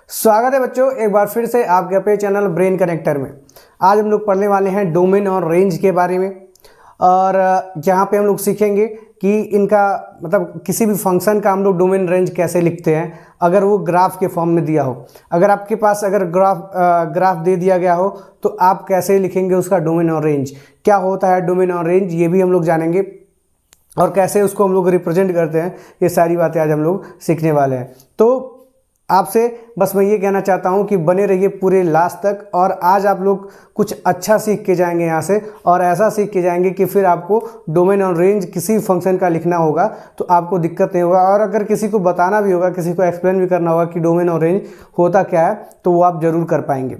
स्वागत है बच्चों, एक बार फिर से आपके अपने चैनल ब्रेन कनेक्टर में। आज हम लोग पढ़ने वाले हैं डोमेन और रेंज के बारे में। और यहाँ पे हम लोग सीखेंगे कि इनका मतलब किसी भी फंक्शन का हम लोग डोमेन रेंज कैसे लिखते हैं अगर वो ग्राफ के फॉर्म में दिया हो। अगर आपके पास अगर ग्राफ दे दिया गया हो तो आप कैसे लिखेंगे उसका डोमेन और रेंज, क्या होता है डोमेन और रेंज, ये भी हम लोग जानेंगे। और कैसे उसको हम लोग रिप्रेजेंट करते हैं, ये सारी बातें आज हम लोग सीखने वाले हैं। तो आपसे बस मैं ये कहना चाहता हूँ कि बने रहिए पूरे लास्ट तक। और आज आप लोग कुछ अच्छा सीख के जाएंगे यहाँ से, और ऐसा सीख के जाएंगे कि फिर आपको डोमेन और रेंज किसी फंक्शन का लिखना होगा तो आपको दिक्कत नहीं होगा। और अगर किसी को बताना भी होगा, किसी को एक्सप्लेन भी करना होगा कि डोमेन और रेंज होता क्या है, तो वो आप ज़रूर कर पाएंगे।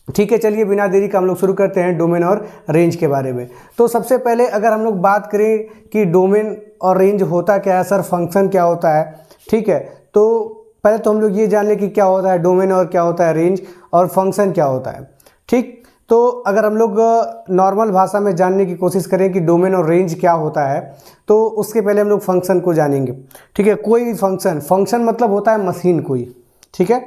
ठीक है, चलिए बिना देरी का हम लोग शुरू करते हैं डोमेन और रेंज के बारे में। तो सबसे पहले अगर हम लोग बात करें कि डोमेन और रेंज होता क्या है, सर फंक्शन क्या होता है, ठीक है, तो पहले तो हम लोग ये जान लें कि क्या होता है डोमेन और क्या होता है रेंज और फंक्शन क्या होता है। ठीक, तो अगर हम लोग नॉर्मल भाषा में जानने की कोशिश करें कि डोमेन और रेंज क्या होता है, तो उसके पहले हम लोग फंक्शन को जानेंगे। ठीक है, कोई भी फंक्शन मतलब होता है मशीन कोई। ठीक है,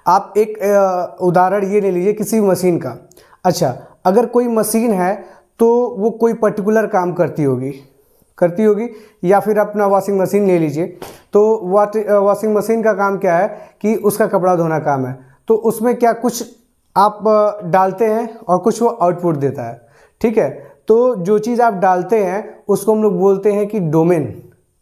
आप एक उदाहरण ये ले लीजिए किसी मशीन का। अच्छा, अगर कोई मशीन है तो वो कोई पर्टिकुलर काम करती होगी या फिर अपना वॉशिंग मशीन ले लीजिए। तो वॉशिंग मशीन का काम क्या है कि उसका कपड़ा धोना काम है। तो उसमें क्या कुछ आप डालते हैं और कुछ वो आउटपुट देता है। ठीक है, तो जो चीज़ आप डालते हैं उसको हम लोग बोलते हैं कि डोमेन।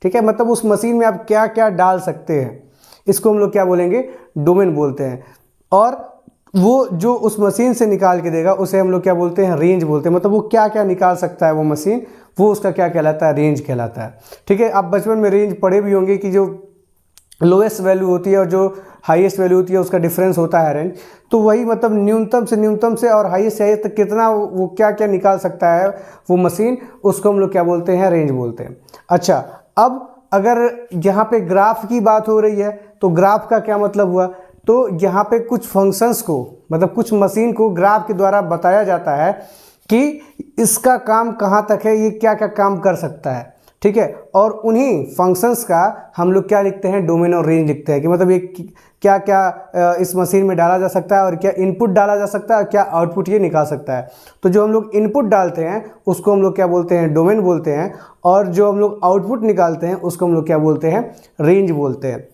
ठीक है, मतलब उस मशीन में आप क्या क्या डाल सकते हैं, इसको हम लोग क्या बोलेंगे, डोमेन बोलते हैं। और वो जो उस मशीन से निकाल के देगा उसे हम लोग क्या बोलते हैं, रेंज बोलते हैं। मतलब वो क्या क्या निकाल सकता है वो मशीन, वो उसका क्या कहलाता है, रेंज कहलाता है। ठीक है, आप बचपन में रेंज पढ़े भी होंगे कि जो लोएस्ट वैल्यू होती है और जो हाईएस्ट वैल्यू होती है उसका डिफरेंस होता है रेंज। तो वही मतलब न्यूनतम से और हाईएस्ट से हाईएस्ट तक कितना वो क्या क्या निकाल सकता है वो मशीन, उसको हम लोग क्या बोलते हैं, रेंज बोलते हैं। अच्छा, अब अगर यहाँ पे ग्राफ की बात हो रही है तो ग्राफ का क्या मतलब हुआ, तो यहाँ पे कुछ फंक्शंस को मतलब कुछ मशीन को ग्राफ के द्वारा बताया जाता है कि इसका काम कहाँ तक है, ये क्या क्या काम कर सकता है। ठीक है, और उन्हीं फंक्शंस का हम लोग क्या लिखते हैं, डोमेन और रेंज लिखते हैं कि मतलब ये क्या क्या इस मशीन में डाला जा सकता है और क्या इनपुट डाला जा सकता है और क्या आउटपुट ये निकाल सकता है। तो जो हम लोग इनपुट डालते हैं उसको हम लोग क्या बोलते हैं, डोमेन बोलते हैं। और जो हम लोग आउटपुट निकालते हैं उसको हम लोग क्या बोलते हैं, रेंज बोलते हैं।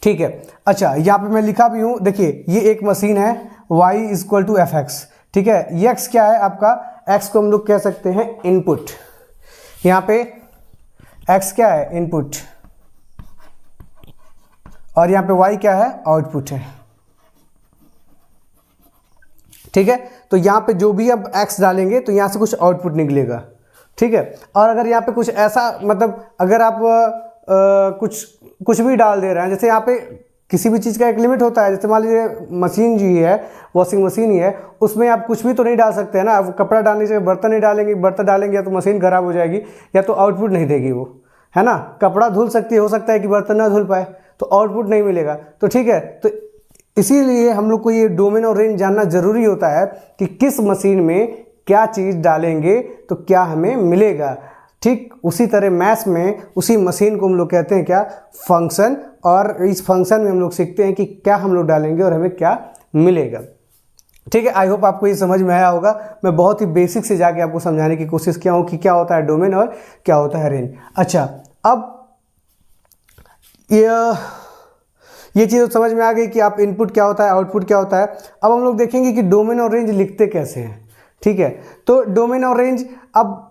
ठीक है, अच्छा यहाँ पे मैं लिखा भी हूँ, देखिए ये एक मशीन है y=fx। ठीक है, ये x क्या है आपका, x को हम लोग कह सकते हैं इनपुट। यहाँ पे x क्या है, इनपुट, और यहाँ पे y क्या है, आउटपुट है। ठीक है, तो यहाँ पे जो भी आप x डालेंगे तो यहाँ से कुछ आउटपुट निकलेगा। ठीक है, और अगर यहाँ पे कुछ ऐसा मतलब अगर आप कुछ भी डाल दे रहे हैं, जैसे यहाँ पे किसी भी चीज़ का एक लिमिट होता है। जैसे मान लीजिए मशीन जी है, वॉशिंग मशीन ही है, उसमें आप कुछ भी तो नहीं डाल सकते हैं ना। आप कपड़ा डालने से बर्तन नहीं डालेंगे, बर्तन डालेंगे या तो मशीन खराब हो जाएगी या तो आउटपुट नहीं देगी वो, है ना। कपड़ा धुल सकती है, हो सकता है कि बर्तन ना धुल पाए तो आउटपुट नहीं मिलेगा। तो ठीक है, तो इसीलिए हम लोग को ये डोमेन और रेंज जानना ज़रूरी होता है कि किस मशीन में क्या चीज़ डालेंगे तो क्या हमें मिलेगा। ठीक उसी तरह मैथ्स में उसी मशीन को हम लोग कहते हैं क्या, फंक्शन। और इस फंक्शन में हम लोग सीखते हैं कि क्या हम लोग डालेंगे और हमें क्या मिलेगा। ठीक है, आई होप आपको ये समझ में आया होगा। मैं बहुत ही बेसिक से जाके आपको समझाने की कोशिश किया हूँ कि क्या होता है डोमेन और क्या होता है रेंज। अच्छा, अब ये चीज़ समझ में आ गई कि आप इनपुट क्या होता है, आउटपुट क्या होता है। अब हम लोग देखेंगे कि डोमेन और रेंज लिखते कैसे हैं। ठीक है, तो डोमेन और रेंज अब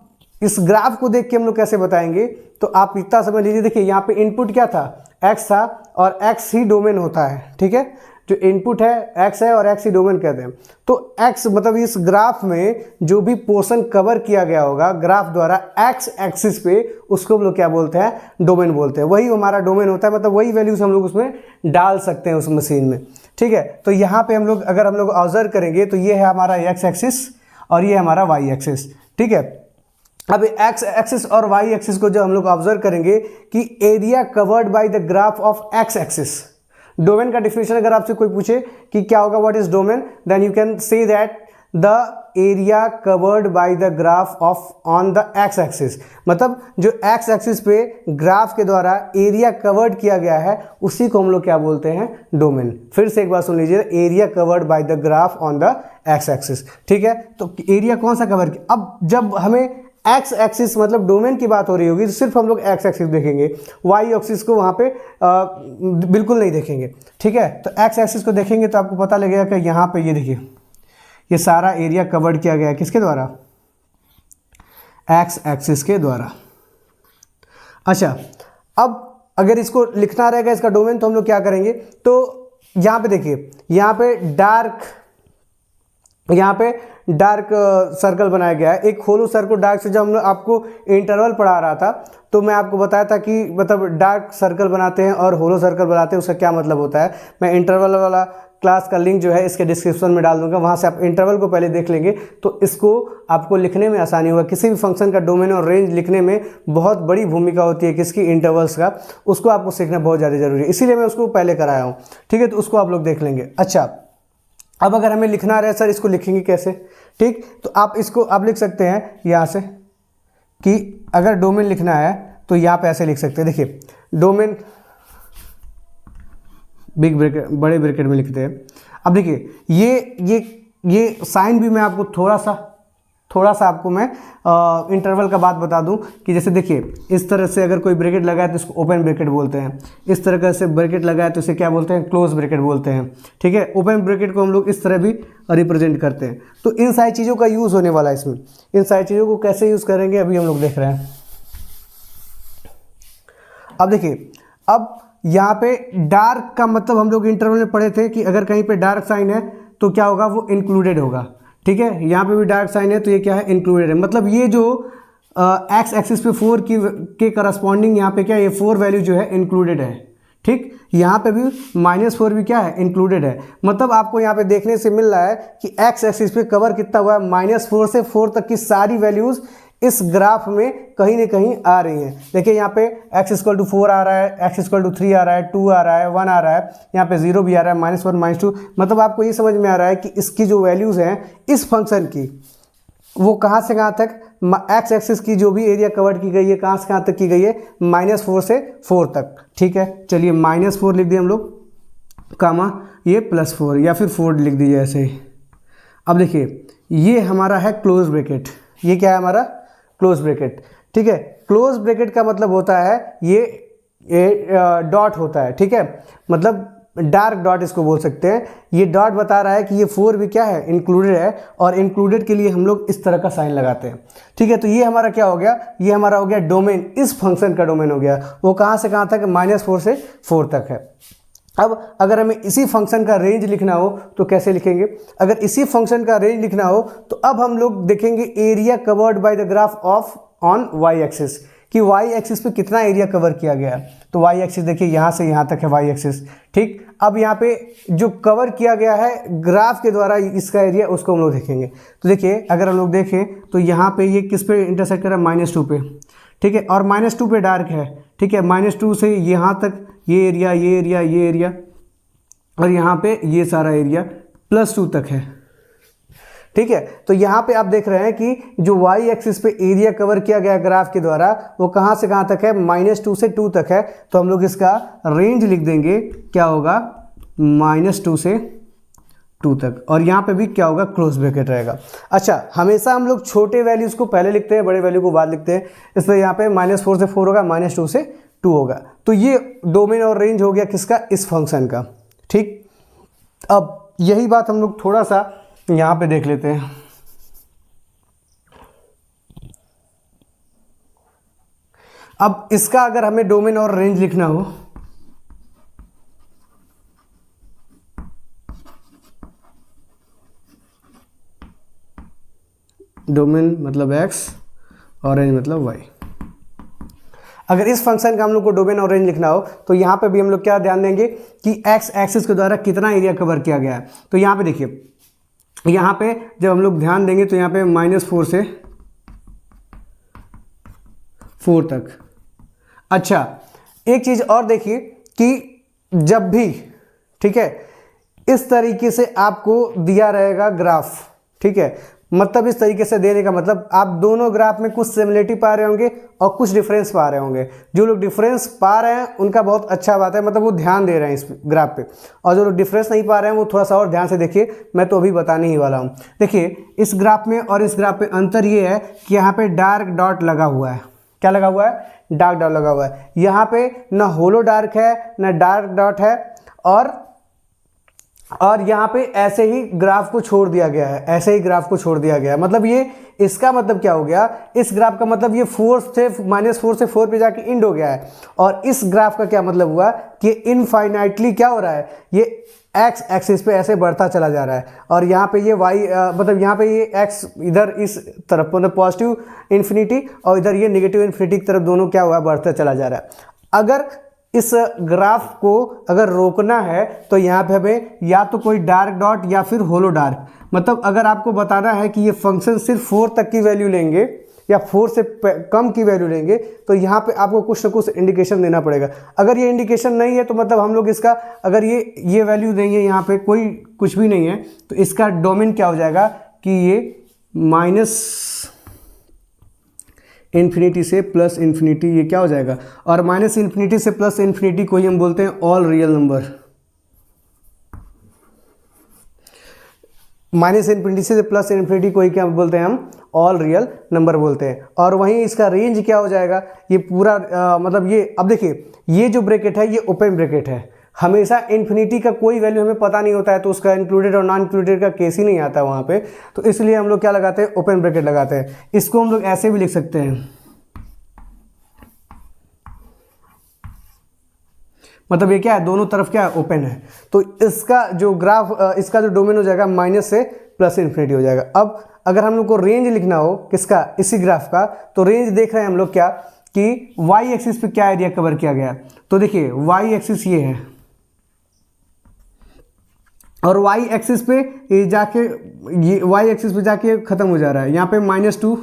इस ग्राफ को देख के हम लोग कैसे बताएंगे, तो आप इतना समझ लीजिए। देखिए यहाँ पे इनपुट क्या था, x था, और x ही डोमेन होता है। ठीक है, जो इनपुट है x है और x ही डोमेन कहते हैं। तो x मतलब इस ग्राफ में जो भी पोर्शन कवर किया गया होगा ग्राफ द्वारा x एक्सिस पे, उसको हम लोग क्या बोलते हैं, डोमेन बोलते हैं। वही हमारा डोमेन होता है, मतलब वही वैल्यूज हम लोग उसमें डाल सकते हैं उस मशीन में। ठीक है, तो यहाँ पे हम लोग अगर हम लोग ऑब्जर्व करेंगे तो ये है हमारा x एक्सिस और ये है हमारा y एक्सिस। ठीक है, अब x एक्सिस और y एक्सिस को जब हम लोग ऑब्जर्व करेंगे कि area covered by the graph of x axis. Domain का डिफिनेशन अगर आपसे कोई पूछे कि क्या होगा, what is domain, then you can say that the area covered by the graph of on the X axis, मतलब जो एक्स एक्सिस पे ग्राफ के द्वारा एरिया कवर्ड किया गया है उसी को हम लोग क्या बोलते हैं, डोमेन। फिर से एक बार सुन लीजिए, area covered by the graph on the X axis. ठीक है, तो एरिया कौन सा कवर किया। अब जब हमें एक्स एक्सिस मतलब डोमेन की बात हो रही होगी तो सिर्फ हम लोग एक्स एक्सिस देखेंगे, वाई एक्सिस को वहाँ पे बिल्कुल नहीं देखेंगे। ठीक है, तो एक्स एक्सिस को देखेंगे तो आपको पता लगेगा कि यहाँ पे ये देखिए ये सारा एरिया कवर्ड किया गया है किसके द्वारा, एक्स एक्सिस के द्वारा। अच्छा, अब अगर इसको लिखना रहेगा इसका डोमेन तो हम लोग क्या करेंगे, तो यहाँ पे देखिए यहाँ पे डार्क सर्कल बनाया गया है। एक होलो सर्कल डार्क से जब हम आपको इंटरवल पढ़ा रहा था तो मैं आपको बताया था कि मतलब डार्क सर्कल बनाते हैं और होलो सर्कल बनाते हैं उसका क्या मतलब होता है। मैं इंटरवल वाला क्लास का लिंक जो है इसके डिस्क्रिप्शन में डाल दूंगा, वहाँ से आप इंटरवल को पहले देख लेंगे तो इसको आपको लिखने में आसानी होगा। किसी भी फंक्शन का डोमेन और रेंज लिखने में बहुत बड़ी भूमिका होती है किसकी, इंटरवल्स का, उसको आपको सीखना बहुत ज़्यादा जरूरी है, इसीलिए मैं उसको पहले कराया हूँ। ठीक है, तो उसको आप लोग देख लेंगे। अच्छा, अब अगर हमें लिखना रहे सर इसको लिखेंगे कैसे, ठीक, तो आप इसको आप लिख सकते हैं यहाँ से कि अगर डोमेन लिखना है तो यहाँ पे ऐसे लिख सकते हैं। देखिए डोमेन बिग ब्रैकेट बड़े ब्रैकेट में लिखते हैं। अब देखिए ये साइन भी मैं आपको थोड़ा सा आपको मैं इंटरवल का बात बता दूं कि जैसे देखिए इस तरह से अगर कोई ब्रैकेट लगाए तो इसको ओपन ब्रैकेट बोलते हैं, इस तरह से ब्रैकेट लगाए तो इसे क्या बोलते हैं, क्लोज ब्रैकेट बोलते हैं। ठीक है, ओपन ब्रैकेट को हम लोग इस तरह भी रिप्रेजेंट करते हैं। तो इन सारी चीज़ों का यूज़ होने वाला है इसमें। इन सारी चीज़ों को कैसे यूज़ करेंगे अभी हम लोग देख रहे हैं। अब देखिए, अब यहाँ पे डार्क का मतलब हम लोग इंटरवल में पढ़े थे कि अगर कहीं पे डार्क साइन है तो क्या होगा, वो इंक्लूडेड होगा। ठीक है, यहाँ पे भी डार्क साइन है तो ये क्या है, इंक्लूडेड है। मतलब ये जो एक्स एक्सिस पे 4 के करस्पॉन्डिंग यहाँ पे क्या है, ये 4 वैल्यू जो है इंक्लूडेड है। ठीक, यहाँ पे भी -4 भी क्या है, इंक्लूडेड है। मतलब आपको यहाँ पे देखने से मिल रहा है कि एक्स एक्सिस पे कवर कितना हुआ है, -4 से 4 तक की सारी वैल्यूज़ इस ग्राफ में कहीं ना कहीं आ रही हैं। देखिए यहाँ पे x=4 आ रहा है, x=3 आ रहा है, 2 आ रहा है, 1 आ रहा है, यहाँ पे 0 भी आ रहा है, -1 -2। मतलब आपको ये समझ में आ रहा है कि इसकी जो वैल्यूज़ हैं इस फंक्शन की वो कहाँ से कहाँ तक, एक्स एक्सिस की जो भी एरिया कवर की गई है कहाँ से कहाँ तक की गई है, -4 से 4 तक। ठीक है, चलिए -4 लिख दिए हम लोग, कामा ये +4 या फिर 4 लिख दीजिए ऐसे ही। अब देखिए ये हमारा है क्लोज ब्रैकेट, ये क्या है हमारा क्लोज ब्रैकेट। ठीक है, क्लोज ब्रैकेट का मतलब होता है ये डॉट होता है। ठीक है, मतलब डार्क डॉट इसको बोल सकते हैं। ये डॉट बता रहा है कि ये 4 भी क्या है, इंक्लूडेड है, और इंक्लूडेड के लिए हम लोग इस तरह का साइन लगाते हैं। ठीक है, तो ये हमारा क्या हो गया, ये हमारा हो गया डोमेन, इस फंक्शन का डोमेन हो गया। वो कहाँ से कहाँ तक, -4 से 4 तक है। अब अगर हमें इसी फंक्शन का रेंज लिखना हो तो कैसे लिखेंगे, अगर इसी फंक्शन का रेंज लिखना हो तो अब हम लोग देखेंगे area covered by the graph of on Y axis, कि वाई एक्सिस पे कितना एरिया कवर किया गया है। तो वाई एक्सिस देखिए यहाँ से यहाँ तक है वाई एक्सिस। ठीक, अब यहाँ पे जो कवर किया गया है ग्राफ के द्वारा इसका एरिया, उसको हम लोग देखेंगे। तो देखिए अगर हम लोग देखें तो यहाँ पे ये किस पे इंटरसेक्ट कर रहा है, -2 पे। ठीक है, और -2 पे डार्क है। ठीक है, -2 से यहाँ तक ये एरिया, ये एरिया, ये एरिया, और यहाँ पे ये सारा एरिया +2 तक है। ठीक है, तो यहाँ पे आप देख रहे हैं कि जो y एक्सिस पे एरिया कवर किया गया ग्राफ के द्वारा वो कहाँ से कहाँ तक है, -2 से 2 तक है। तो हम लोग इसका रेंज लिख देंगे, क्या होगा, -2 से 2 तक, और यहाँ पे भी क्या होगा, क्लोज ब्रैकेट रहेगा। अच्छा, हमेशा हम लोग छोटे वैल्यूज़ को पहले लिखते हैं, बड़े वैल्यू को बाद लिखते हैं, इसलिए यहाँ पे -4 से 4 होगा, -2 से 2 होगा। तो ये डोमेन और रेंज हो गया किसका, इस फंक्शन का। ठीक, अब यही बात हम लोग थोड़ा सा यहाँ पे देख लेते हैं। अब इसका अगर हमें डोमेन और रेंज लिखना हो, डोमेन मतलब x और रेंज मतलब y, अगर इस फंक्शन का हम लोग को डोमेन और रेंज लिखना हो तो यहाँ पे भी हम लोग क्या ध्यान देंगे कि एक्स एक्सिस के द्वारा कितना एरिया कवर किया गया है। तो यहाँ पे देखिए, यहाँ पे जब हम लोग ध्यान देंगे तो यहाँ पे -4 से 4 तक। अच्छा, एक चीज़ और देखिए कि जब भी, ठीक है, इस तरीके से आपको दिया रहेगा ग्राफ, ठीक है, मतलब इस तरीके से देने का मतलब आप दोनों ग्राफ में कुछ सिमिलरिटी पा रहे होंगे और कुछ डिफरेंस पा रहे होंगे। जो लोग डिफरेंस पा रहे हैं उनका बहुत अच्छा बात है, मतलब वो ध्यान दे रहे हैं इस ग्राफ पे, और जो लोग डिफरेंस नहीं पा रहे हैं वो थोड़ा सा और ध्यान से देखिए, मैं तो अभी बताने ही वाला हूँ। देखिए इस ग्राफ में और इस ग्राफ में अंतर ये है कि यहाँ पे डार्क डॉट लगा हुआ है। क्या लगा हुआ है? डार्क डॉट लगा हुआ है। यहाँ पे ना होलो डार्क है ना डार्क डॉट है, और यहाँ पे ऐसे ही ग्राफ को छोड़ दिया गया है, ऐसे ही ग्राफ को छोड़ दिया गया है। मतलब ये, इसका मतलब क्या हो गया, इस ग्राफ का मतलब ये 4 से -4 से 4 पे जाके इंड हो गया है। और इस ग्राफ का क्या मतलब हुआ कि इनफाइनाइटली क्या हो रहा है, ये एक्स एक्सिस पे ऐसे बढ़ता चला जा रहा है, और यहाँ पे ये वाई मतलब यहाँ पे ये एक्स इधर इस तरफ मतलब पॉजिटिव इन्फिनिटी और इधर ये नेगेटिव इन्फिनिटी की तरफ दोनों क्या हुआ है, बढ़ता चला जा रहा है। अगर इस ग्राफ को अगर रोकना है तो यहाँ पे हमें या तो कोई डार्क डॉट या फिर होलो डार्क, मतलब अगर आपको बताना है कि ये फंक्शन सिर्फ 4 तक की वैल्यू लेंगे या 4 से कम की वैल्यू लेंगे, तो यहाँ पे आपको कुछ ना कुछ इंडिकेशन देना पड़ेगा। अगर ये इंडिकेशन नहीं है तो मतलब हम लोग इसका, अगर ये वैल्यू देंगे, यहाँ पे कोई कुछ भी नहीं है, तो इसका डोमेन क्या हो जाएगा कि ये माइनस इन्फिनिटी से प्लस इन्फिनिटी, ये क्या हो जाएगा, और माइनस इन्फिनिटी से प्लस इन्फिनिटी को ही हम बोलते हैं all real number. Minus infinity से प्लस इन्फिनिटी को ही क्या बोलते हैं हम, ऑल रियल नंबर बोलते हैं। और वहीं इसका रेंज क्या हो जाएगा, ये पूरा मतलब ये, अब देखिए ये जो ब्रैकेट है ये ओपन ब्रैकेट है, हमेशा इन्फिनिटी का कोई वैल्यू हमें पता नहीं होता है, तो उसका इंक्लूडेड और नॉन इंक्लूडेड का केस ही नहीं आता है वहाँ पे, तो इसलिए हम लोग क्या लगाते हैं, ओपन ब्रैकेट लगाते हैं। इसको हम लोग ऐसे भी लिख सकते हैं, मतलब ये क्या है, दोनों तरफ क्या है, ओपन है। तो इसका जो ग्राफ, इसका जो डोमेन हो जाएगा माइनस से प्लस इन्फिनिटी हो जाएगा। अब अगर हम लोग को रेंज लिखना हो किसका, इसी ग्राफ का, तो रेंज देख रहे हैं हम लोग क्या कि वाई एक्सिस पे क्या एरिया कवर किया गया है। तो देखिए वाई एक्सिस ये है, और वाई एक्सिस पे ये जाके, ये वाई एक्सिस पे जाके ख़त्म हो जा रहा है, यहाँ पे -2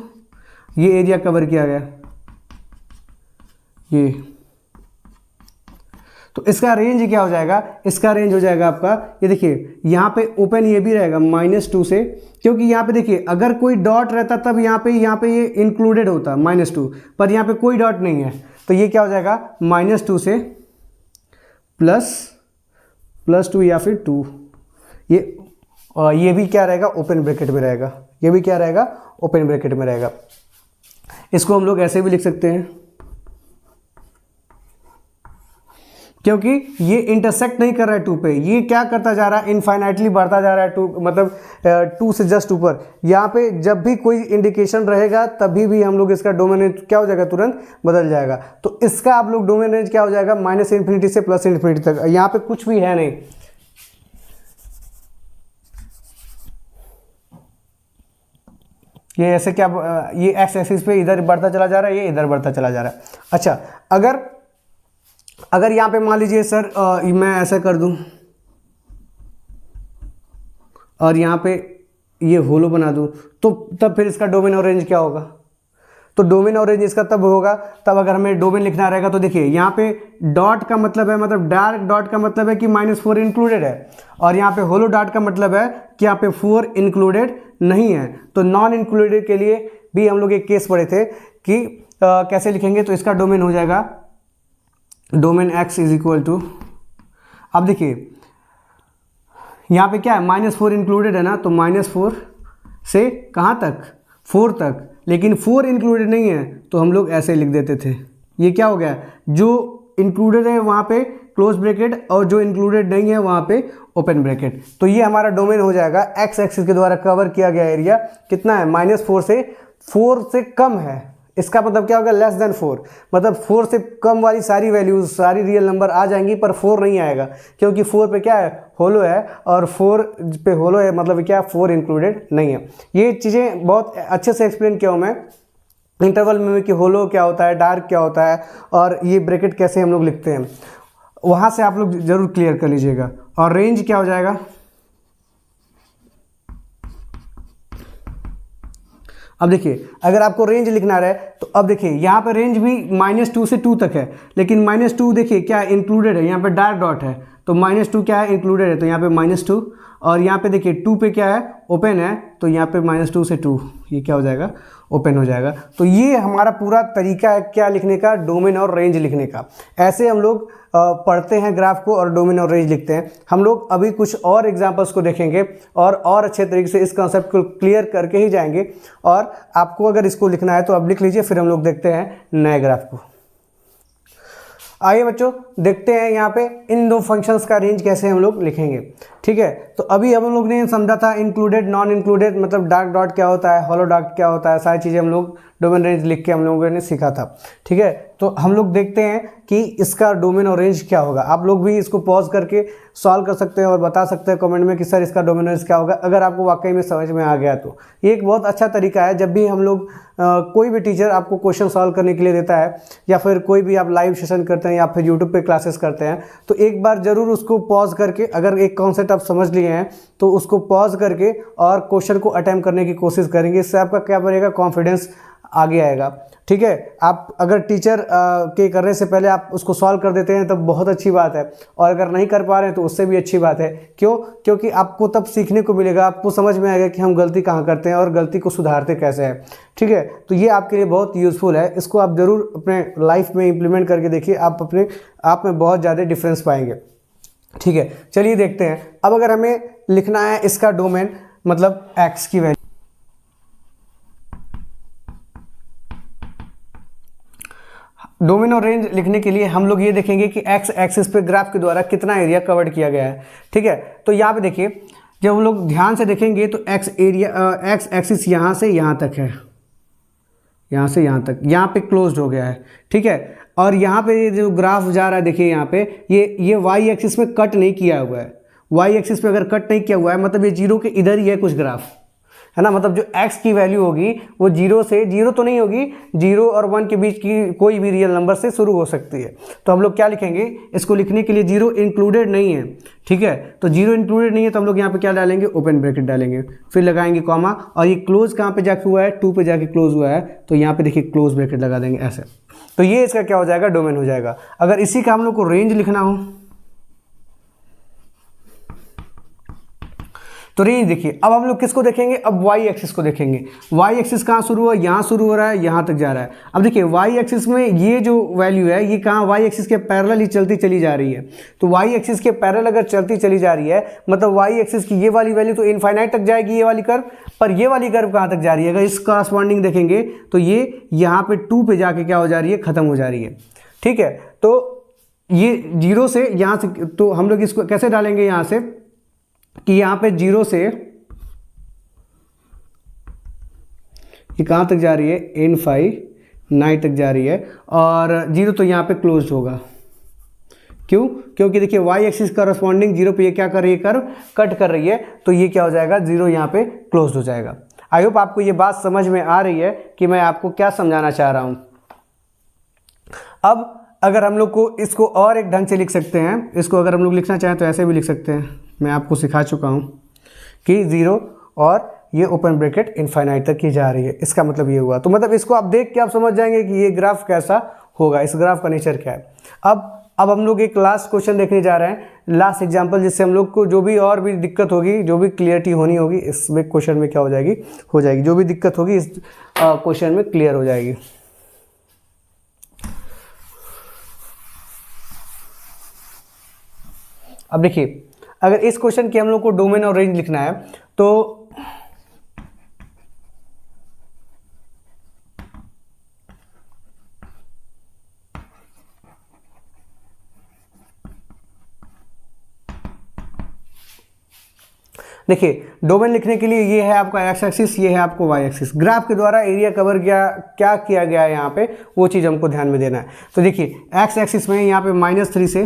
ये एरिया कवर किया गया ये। तो इसका रेंज क्या हो जाएगा, इसका रेंज हो जाएगा आपका, ये देखिए यहाँ पे ओपन ये भी रहेगा -2 से, क्योंकि यहाँ पे देखिए अगर कोई डॉट रहता तब यहाँ पे ये इंक्लूडेड होता -2, पर यहाँ पे कोई डॉट नहीं है, तो ये क्या हो जाएगा -2 से +2 या फिर 2, ये भी क्या रहेगा, ओपन ब्रैकेट में रहेगा, ये भी क्या रहेगा, ओपन ब्रैकेट में रहेगा। इसको हम लोग ऐसे भी लिख सकते हैं, क्योंकि ये इंटरसेक्ट नहीं कर रहा है 2 पे, ये क्या करता जा रहा है, इनफाइनाइटली बढ़ता जा रहा है 2, मतलब 2 से जस्ट ऊपर। यहाँ पे जब भी कोई इंडिकेशन रहेगा तभी भी हम लोग इसका डोमेन रेंज क्या हो जाएगा, तुरंत बदल जाएगा। तो इसका आप लोग डोमेन रेंज क्या हो जाएगा, माइनस इन्फिनिटी से प्लस इन्फिनिटी तक। यहाँ पे कुछ भी है नहीं, ये ऐसे क्या, ये एक्स एक्सिस पे इधर बढ़ता चला जा रहा है, ये इधर बढ़ता चला जा रहा है। अच्छा, अगर यहाँ पे मान लीजिए सर मैं ऐसा कर दूं और यहाँ पे ये होलो बना दूं, तो तब फिर इसका डोमेन और रेंज क्या होगा, तो डोमेन और रेंज इसका तब होगा तब अगर हमें डोमेन लिखना रहेगा। तो देखिए यहाँ पे डॉट का मतलब है, मतलब डार्क डॉट का मतलब है कि -4 इंक्लूडेड है, और यहाँ पे होलो डॉट का मतलब है कि यहाँ पे 4 इंक्लूडेड नहीं है। तो नॉन इंक्लूडेड के लिए भी हम लोग एक केस पढ़े थे कि कैसे लिखेंगे, तो इसका डोमेन हो जाएगा domain x is equal to, अब देखिए यहाँ पे क्या है, -4 इंक्लूडेड है ना, तो -4 से कहाँ तक, 4 तक, लेकिन 4 इंक्लूडेड नहीं है, तो हम लोग ऐसे लिख देते थे। ये क्या हो गया, जो इंक्लूडेड है वहाँ पे क्लोज ब्रैकेट और जो इंक्लूडेड नहीं है वहाँ पे ओपन ब्रैकेट। तो ये हमारा डोमेन हो जाएगा, एक्स एक्सिस के द्वारा कवर किया गया एरिया कितना है, -4 से कम है। इसका मतलब क्या होगा, लेस देन 4, मतलब 4 से कम वाली सारी वैल्यूज, सारी रियल नंबर आ जाएंगी, पर 4 नहीं आएगा, क्योंकि 4 पे क्या है, होलो है, और 4 पे होलो है, मतलब क्या, 4 इंक्लूडेड नहीं है। ये चीज़ें बहुत अच्छे से एक्सप्लेन किया हूँ मैं इंटरवल में कि होलो क्या होता है, डार्क क्या होता है, और ये ब्रैकेट कैसे हम लोग लिखते हैं, वहाँ से आप लोग जरूर क्लियर कर लीजिएगा। और रेंज क्या हो जाएगा, अब देखिए अगर आपको रेंज लिखना रहे तो अब देखिए यहाँ पे रेंज भी -2 से 2 तक है, लेकिन -2 देखिए क्या इंक्लूडेड है, यहाँ पे डार्क डॉट है, तो -2 क्या है, इंक्लूडेड है, तो यहाँ पे -2, और यहाँ पे देखिए 2 पे क्या है, ओपन है, तो यहाँ पे -2 से 2 ये क्या हो जाएगा, ओपन हो जाएगा। तो ये हमारा पूरा तरीका है क्या लिखने का, डोमेन और रेंज लिखने का। ऐसे हम लोग पढ़ते हैं ग्राफ को और डोमेन और रेंज लिखते हैं। हम लोग अभी कुछ और एग्जांपल्स को देखेंगे और अच्छे तरीके से इस कॉन्सेप्ट को क्लियर करके ही जाएंगे। और आपको अगर इसको लिखना है तो आप लिख लीजिए, फिर हम लोग देखते हैं नए ग्राफ को। आइए बच्चों देखते हैं यहाँ पे इन दो फंक्शंस का रेंज कैसे हम लोग लिखेंगे। ठीक है, तो अभी हम लोग ने समझा था इंक्लूडेड, नॉन इंक्लूडेड, मतलब डार्क डॉट क्या होता है, हॉलो डॉट क्या होता है, सारी चीज़ें हम लोग डोमेन रेंज लिख के हम लोगों ने सीखा था। ठीक है, तो हम लोग देखते हैं कि इसका डोमेन और रेंज क्या होगा। आप लोग भी इसको पॉज करके सॉल्व कर सकते हैं और बता सकते हैं कमेंट में कि सर इसका डोमेन रेंज क्या होगा, अगर आपको वाकई में समझ में आ गया तो। ये एक बहुत अच्छा तरीका है, जब भी हम लोग कोई भी टीचर आपको क्वेश्चन सॉल्व करने के लिए देता है, या फिर कोई भी आप लाइव सेशन करते हैं या फिर यूट्यूब पे क्लासेस करते हैं, तो एक बार ज़रूर उसको पॉज करके, अगर एक कॉन्सेप्ट आप समझ लिए हैं तो उसको पॉज करके और क्वेश्चन को अटेम्प्ट करने की कोशिश करेंगे। इससे आपका क्या बनेगा, कॉन्फिडेंस आगे आएगा। ठीक है, आप अगर टीचर के करने से पहले आप उसको सॉल्व कर देते हैं तब बहुत अच्छी बात है, और अगर नहीं कर पा रहे हैं तो उससे भी अच्छी बात है। क्यों? क्योंकि आपको तब सीखने को मिलेगा, आपको समझ में आएगा कि हम गलती कहाँ करते हैं और गलती को सुधारते कैसे हैं। ठीक है, तो ये आपके लिए बहुत यूज़फुल है, इसको आप ज़रूर अपने लाइफ में इम्प्लीमेंट करके देखिए, आप अपने आप में बहुत ज़्यादा डिफरेंस पाएंगे। ठीक है, चलिए देखते हैं। अब अगर हमें लिखना है इसका डोमेन, मतलब एक्स की वैल्यू, डोमेन और रेंज लिखने के लिए हम लोग ये देखेंगे कि एक्स एक्सिस पे ग्राफ के द्वारा कितना एरिया कवर किया गया है। ठीक है, तो यहाँ पे देखिए, जब हम लोग ध्यान से देखेंगे तो एक्स एक्सिस यहाँ से यहाँ तक है, यहाँ से यहाँ तक, यहाँ पे क्लोज्ड हो गया है। ठीक है, और यहाँ पे जो ग्राफ जा रहा है देखिए, यहाँ पे ये वाई एक्सिस में कट नहीं किया हुआ है। वाई एक्सिस पे अगर कट नहीं किया हुआ है मतलब ये जीरो के इधर ही है कुछ ग्राफ, है ना। मतलब जो x की वैल्यू होगी वो जीरो तो नहीं होगी, 0 और 1 के बीच की कोई भी रियल नंबर से शुरू हो सकती है। तो हम लोग क्या लिखेंगे, इसको लिखने के लिए 0 इंक्लूडेड नहीं है। ठीक है, तो 0 इंक्लूडेड नहीं है तो हम लोग यहाँ पे क्या डालेंगे, ओपन ब्रैकेट डालेंगे, फिर लगाएंगे कॉमा, और ये क्लोज कहाँ पे जाके हुआ है, 2 पे जाके क्लोज हुआ है, तो यहाँ पे देखिए क्लोज ब्रैकेट लगा देंगे ऐसे। तो ये इसका क्या हो जाएगा, डोमेन हो जाएगा। अगर इसी का हम लोग को रेंज लिखना हो तो रेंज देखिए, अब हम लोग किसको देखेंगे, अब वाई एक्सिस को देखेंगे। वाई एक्सिस कहाँ शुरू हुआ, यहाँ शुरू हो रहा है, यहाँ तक जा रहा है। अब देखिए वाई एक्सिस में ये जो वैल्यू है ये कहाँ, वाई एक्सिस के पैरेलल ही चलती चली जा रही है। तो वाई एक्सिस के पैरेलल अगर चलती चली जा रही है मतलब वाई एक्सिस की ये वाली वैल्यू तो इनफाइनाइट तक जाएगी, ये वाली कर्व, पर ये वाली कर्व कहाँ तक जा रही है, अगर इस कॉरस्पॉन्डिंग देखेंगे तो ये यहाँ पे 2 पे जाके क्या हो जा रही है, खत्म हो जा रही है। ठीक है, तो ये 0 से यहाँ से, तो हम लोग इसको कैसे डालेंगे यहाँ से कि यहाँ पे 0 से ये कहाँ तक जा रही है, इनफाइनाइट तक जा रही है, और 0 तो यहाँ पे क्लोज होगा। क्यों? क्योंकि देखिए वाई एक्सिस करस्पॉन्डिंग 0 पे ये क्या कर रही है, कर्व कट कर रही है, तो ये क्या हो जाएगा, 0 यहाँ पे क्लोज हो जाएगा। आई होप आपको ये बात समझ में आ रही है कि मैं आपको क्या समझाना चाह रहा हूँ। अब अगर हम लोग को इसको और एक ढंग से लिख सकते हैं, इसको अगर हम लोग लिखना चाहें तो ऐसे भी लिख सकते हैं, मैं आपको सिखा चुका हूँ कि 0 और ये ओपन ब्रैकेट इनफाइनाइट तक की जा रही है, इसका मतलब ये हुआ। तो मतलब इसको आप देख के आप समझ जाएंगे कि ये ग्राफ कैसा होगा, इस ग्राफ का नेचर क्या है। अब हम लोग एक लास्ट क्वेश्चन देखने जा रहे हैं, लास्ट एग्जांपल, जिससे हम लोग को जो भी और भी दिक्कत होगी, जो भी क्लियरिटी होनी होगी इसमें क्वेश्चन में क्या हो जाएगी, जो भी दिक्कत होगी इस क्वेश्चन में क्लियर हो जाएगी। अब देखिए, अगर इस क्वेश्चन की हम लोग को डोमेन और रेंज लिखना है तो देखिए, डोमेन लिखने के लिए ये है आपका एक्स एक्सिस, ये है आपको वाई एक्सिस। ग्राफ के द्वारा एरिया कवर क्या किया गया है यहाँ पे, वो चीज़ हमको ध्यान में देना है। तो देखिए एक्स एक्सिस में यहाँ पे -3 से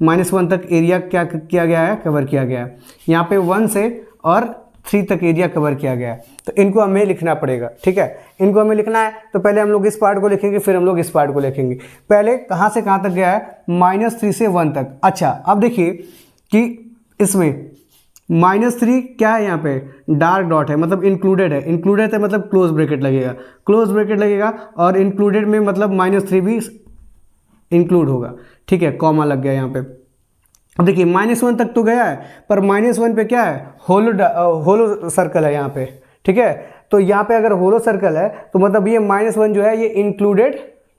-1 तक एरिया क्या किया गया है, कवर किया गया है। यहाँ पे 1 से और 3 तक एरिया कवर किया गया है। तो इनको हमें लिखना पड़ेगा। ठीक है, इनको हमें लिखना है तो पहले हम लोग इस पार्ट को लिखेंगे, फिर हम लोग इस पार्ट को लिखेंगे। पहले कहाँ से कहाँ तक गया है, -3 से 1 तक। अच्छा, अब देखिए कि इसमें -3 क्या है, यहाँ पे डार्क डॉट है, मतलब इंक्लूडेड है। इंक्लूडेड है मतलब क्लोज ब्रैकेट लगेगा, क्लोज ब्रैकेट लगेगा, और इंक्लूडेड में मतलब -3 भी इंक्लूड होगा। ठीक है, कॉमा लग गया यहाँ पे। अब देखिए -1 तक तो गया है, पर -1 पे क्या है, होलो सर्कल है यहाँ पे, ठीक है। तो यहाँ पे अगर होलो सर्कल है तो मतलब ये -1 जो है ये इंक्लूडेड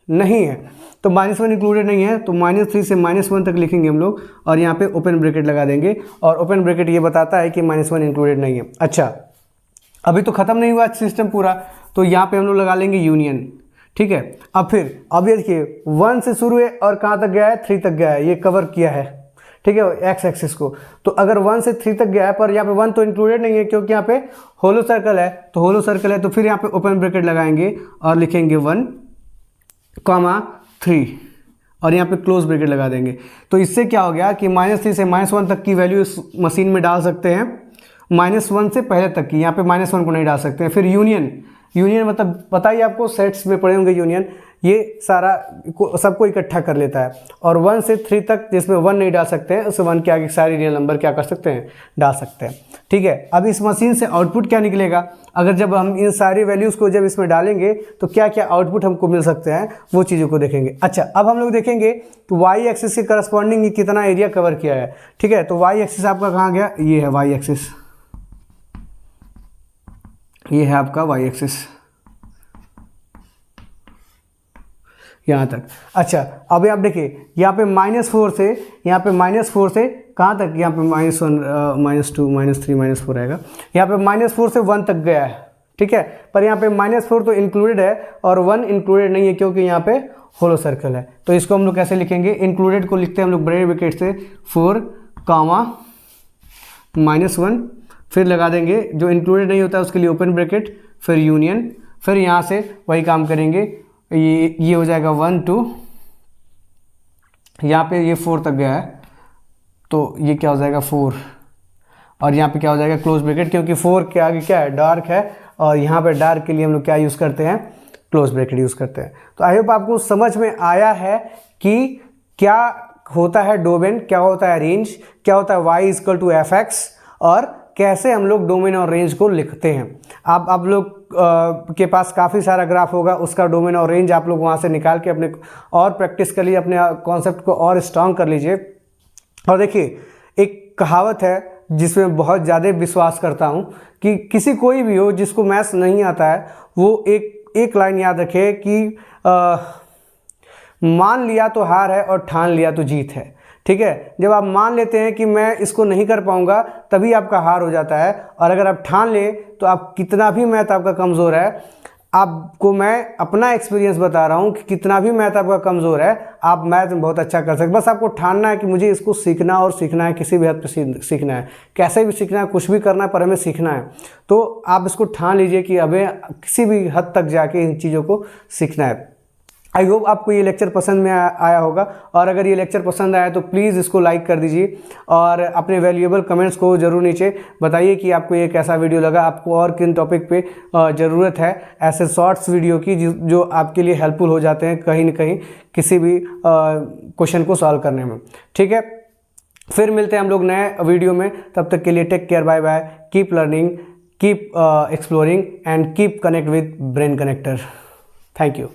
नहीं है, तो -1 इंक्लूडेड नहीं है, तो -3 से -1 तक लिखेंगे हम लोग और यहाँ पे ओपन ब्रैकेट लगा देंगे, और ओपन ब्रैकेट ये बताता है कि -1 इंक्लूडेड नहीं है। अच्छा, अभी तो ख़त्म नहीं हुआ सिस्टम पूरा, तो यहाँ पे हम लोग लगा लेंगे यूनियन, ठीक है। अब ये देखिए 1 से शुरू है और कहाँ तक गया है, 3 तक गया है, ये कवर किया है, ठीक है, एक्स एक्सिस को। तो अगर 1 से 3 तक गया है, पर यहाँ पे 1 तो इंक्लूडेड नहीं है क्योंकि यहाँ पे होलो सर्कल है, तो होलो सर्कल है तो फिर यहाँ पे ओपन ब्रैकेट लगाएंगे और लिखेंगे 1,3 और यहाँ पे क्लोज ब्रैकेट लगा देंगे। तो इससे क्या हो गया कि -3 से -1 तक की वैल्यू इस मशीन में डाल सकते हैं, -1 से पहले तक की, यहाँ पे -1 को नहीं डाल सकते हैं। फिर यूनियन मतलब पता ही आपको, सेट्स में पढ़े होंगे यूनियन, ये सारा सबको इकट्ठा कर लेता है। और 1 से 3 तक जिसमें 1 नहीं डाल सकते हैं, उस 1 के आगे सारी रियल नंबर क्या कर सकते हैं, डाल सकते हैं, ठीक है। अब इस मशीन से आउटपुट क्या निकलेगा, अगर जब हम इन सारी वैल्यूज़ को जब इसमें डालेंगे तो क्या क्या आउटपुट हमको मिल सकते हैं, वो चीज़ों को देखेंगे। अच्छा, अब हम लोग देखेंगे कि वाई एक्सिस के करस्पॉन्डिंग कितना एरिया कवर किया है, ठीक है। तो वाई एक्सिस आपका कहाँ गया, ये है वाई एक्सिस, ये है आपका वाई एक्सिस यहाँ तक। अच्छा, अब आप देखिए यहाँ पे -4 से, यहाँ पे -4 से कहाँ तक, यहाँ पे -1 -2 -3 -4 आएगा, यहाँ पे -4 से 1 तक गया है, ठीक है। पर यहाँ पे -4 तो इंक्लूडेड है और 1 इंक्लूडेड नहीं है क्योंकि यहाँ पे होलो सर्कल है। तो इसको हम लोग कैसे लिखेंगे, इंक्लूडेड को लिखते हैं हम लोग बड़े ब्रैकेट से 4, -1, फिर लगा देंगे, जो इंक्लूडेड नहीं होता है उसके लिए ओपन ब्रैकेट, फिर यूनियन, फिर यहाँ से वही काम करेंगे, ये हो जाएगा 1 2, यहाँ पे ये 4 तक गया है तो ये क्या हो जाएगा 4, और यहाँ पे क्या हो जाएगा क्लोज ब्रैकेट, क्योंकि 4 के आगे क्या है, डार्क है, और यहाँ पे डार्क के लिए हम लोग क्या यूज़ करते हैं, क्लोज ब्रैकेट यूज़ करते हैं। तो आई होप आपको समझ में आया है कि क्या होता है डोमेन, क्या होता है रेंज, क्या होता है y = fx, और कैसे हम लोग डोमेन और रेंज को लिखते हैं। आप लोग के पास काफ़ी सारा ग्राफ होगा, उसका डोमेन और रेंज आप लोग वहाँ से निकाल के अपने और प्रैक्टिस कर लीजिए, अपने कॉन्सेप्ट को और स्ट्रांग कर लीजिए। और देखिए, एक कहावत है जिसमें बहुत ज़्यादा विश्वास करता हूँ कि किसी कोई भी हो जिसको मैथ्स नहीं आता है, वो एक लाइन याद रखे कि मान लिया तो हार है और ठान लिया तो जीत है, ठीक है। जब आप मान लेते हैं कि मैं इसको नहीं कर पाऊंगा, तभी आपका हार हो जाता है, और अगर आप ठान ले तो आप कितना भी मैथ आपका कमज़ोर है, आपको मैं अपना एक्सपीरियंस बता रहा हूँ कि कितना भी मैथ आपका कमज़ोर है, आप मैथ में बहुत अच्छा कर सकते। बस आपको ठानना है कि मुझे इसको सीखना और सीखना है, किसी भी हद पे सीखना है, कैसे भी सीखना है, कुछ भी करना है, पर हमें सीखना है। तो आप इसको ठान लीजिए कि हमें किसी भी हद तक जाके इन चीज़ों को सीखना है। आई होप आपको ये लेक्चर पसंद में आया होगा, और अगर ये लेक्चर पसंद आया तो प्लीज़ इसको लाइक कर दीजिए, और अपने वैल्यूएबल कमेंट्स को ज़रूर नीचे बताइए कि आपको ये कैसा वीडियो लगा, आपको और किन टॉपिक पे ज़रूरत है ऐसे शॉर्ट्स वीडियो की जो आपके लिए हेल्पफुल हो जाते हैं कहीं ना कहीं किसी भी क्वेश्चन को सॉल्व करने में, ठीक है। फिर मिलते हैं हम लोग नए वीडियो में, तब तक के लिए take care, bye bye, keep learning, keep exploring and keep connect with Brain Connector. Thank you.